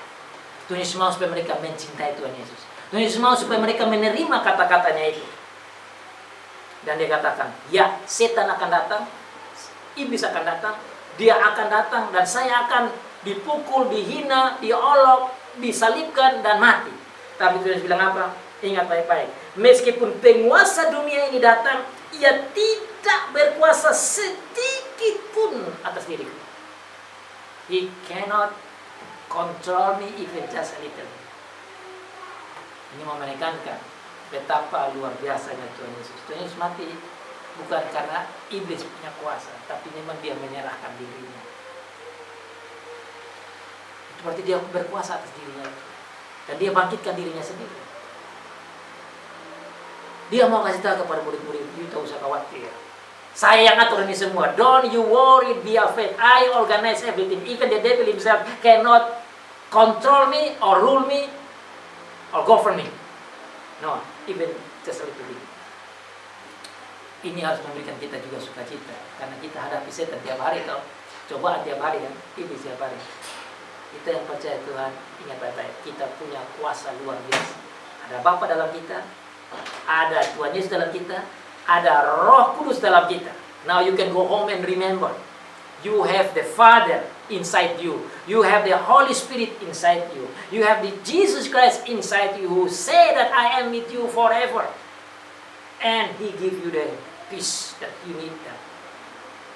Tuhan Yesus mau supaya mereka mencintai Tuhan Yesus. Tuhan Yesus mau supaya mereka menerima kata-katanya itu. Dan dia katakan, ya, setan akan datang, iblis akan datang, dia akan datang, dan saya akan dipukul, dihina, diolok, disalibkan, dan mati. Tapi Tuhan Yesus bilang apa? Ingat baik-baik. Meskipun penguasa dunia ini datang, ia tidak berkuasa sedikit pun atas diriku. He cannot control me even just a little. Ini menekankan betapa luar biasanya Tuhan Yesus. Tuhan Yesus mati bukan karena iblis punya kuasa, tapi memang dia menyerahkan dirinya. Itu berarti dia berkuasa atas dirinya. Dan dia bangkitkan dirinya sendiri. Dia mau kasih tahu kepada murid-murid, you tak usah khawatir. Saya yang atur ini semua. Don't you worry, be afraid. I organize everything. Even the devil himself cannot control me or rule me or govern me. No, even just a little bit. Ini harus memberikan kita juga sukacita, karena kita hadapi setan tiap hari tau. Cobaan tiap hari kan, ini tiap hari. Kita yang percaya Tuhan, ingat baik-baik, kita punya kuasa luar biasa. Ada Bapa dalam kita, ada Tuhan Yesus dalam kita, ada Roh Kudus dalam kita. Now you can go home and remember, you have the Father inside you. You have the Holy Spirit inside you. You have the Jesus Christ inside you who say that I am with you forever. And He give you the peace that you need. That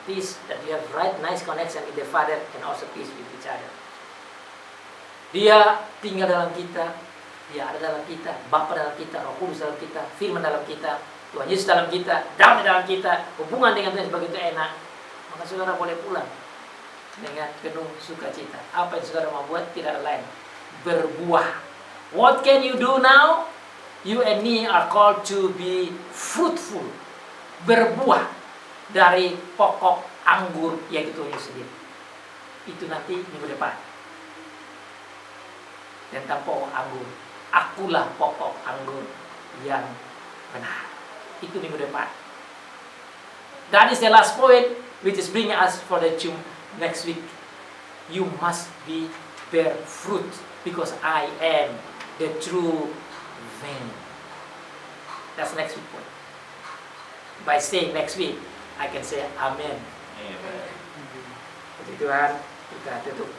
peace that you have right, nice connection with the Father and also peace with each other. Dia tinggal dalam kita. Dia ada dalam kita. Bapa dalam kita. Roh Kudus dalam kita. Firman dalam kita. Tuhan Yesus dalam kita. Damai dalam kita. Hubungan dengan Tuhan begitu enak. Maka saudara boleh pulang dengan penuh sukacita. Apa yang saudara mau buat tidak lain, berbuah. What can you do now? You and me are called to be fruitful. Berbuah dari pokok anggur yaitu Tuhan Yesus sendiri. Itu nanti minggu depan. Tentang pokok anggur. Akulah pokok anggur yang benar. Itu minggu depan. That is the last point, which is bringing us for the next week. You must bear fruit, because I am the true vine. That's next week point. By saying next week, I can say Amen. Puji Tuhan, kita tutup.